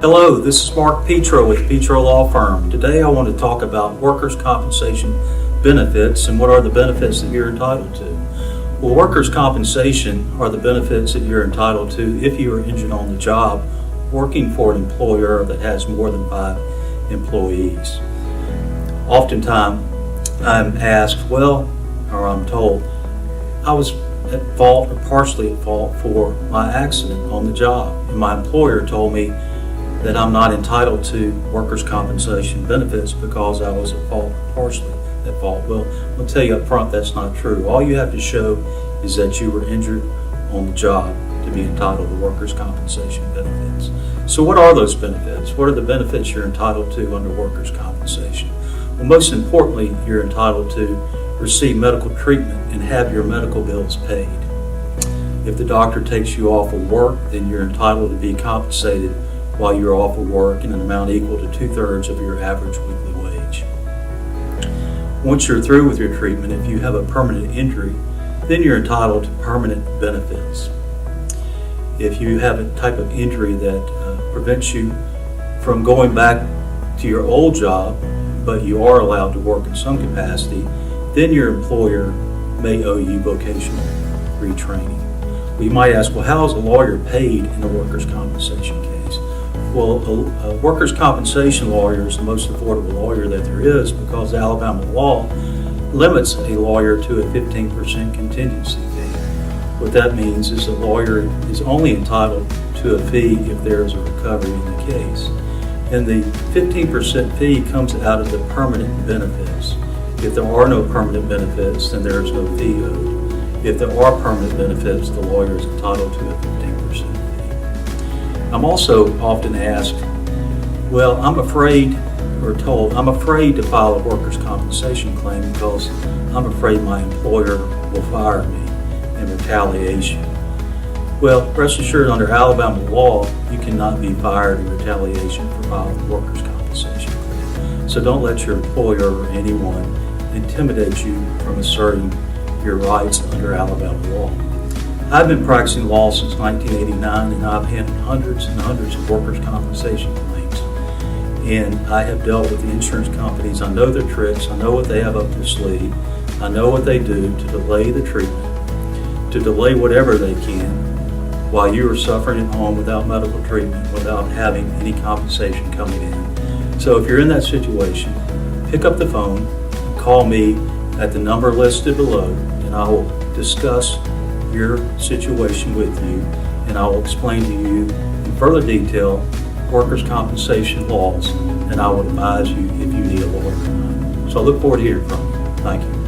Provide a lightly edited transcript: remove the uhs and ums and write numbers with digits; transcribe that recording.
Hello, this is Mark Petro with Petro Law Firm. Today I want to talk about workers' compensation benefits and what are the benefits that you're entitled to. Well, workers' compensation are the benefits that you're entitled to if you are injured on the job working for an employer that has more than 5 employees. Oftentimes I'm asked, or I'm told, I was at fault or partially at fault for my accident on the job, and my employer told me that I'm not entitled to workers' compensation benefits because I was at fault, partially at fault. Well, I'll tell you up front that's not true. All you have to show is that you were injured on the job to be entitled to workers' compensation benefits. So what are those benefits? What are the benefits you're entitled to under workers' compensation? Well, most importantly, you're entitled to receive medical treatment and have your medical bills paid. If the doctor takes you off of work, then you're entitled to be compensated while you're off of work in an amount equal to 2/3 of your average weekly wage. Once you're through with your treatment, if you have a permanent injury, then you're entitled to permanent benefits. If you have a type of injury that prevents you from going back to your old job, but you are allowed to work in some capacity, then your employer may owe you vocational retraining. Well, you might ask, how is a lawyer paid in a workers' compensation case? Well, a workers' compensation lawyer is the most affordable lawyer that there is because Alabama law limits a lawyer to a 15% contingency fee. What that means is a lawyer is only entitled to a fee if there is a recovery in the case. And the 15% fee comes out of the permanent benefits. If there are no permanent benefits, then there is no fee owed. If there are permanent benefits, the lawyer is entitled to a 15% fee. I'm also often asked, I'm afraid to file a workers' compensation claim because I'm afraid my employer will fire me in retaliation. Well, rest assured, under Alabama law, you cannot be fired in retaliation for filing a workers' compensation claim. So don't let your employer or anyone intimidate you from asserting your rights under Alabama law. I've been practicing law since 1989, and I've handled hundreds and hundreds of workers' compensation claims. And I have dealt with the insurance companies. I know their tricks. I know what they have up their sleeve. I know what they do to delay the treatment, to delay whatever they can while you are suffering at home without medical treatment, without having any compensation coming in. So if you're in that situation, pick up the phone and call me at the number listed below, and I will discuss your situation with you, and I will explain to you in further detail workers' compensation laws, and I will advise you if you need a lawyer or not. So I look forward to hearing from you. Thank you.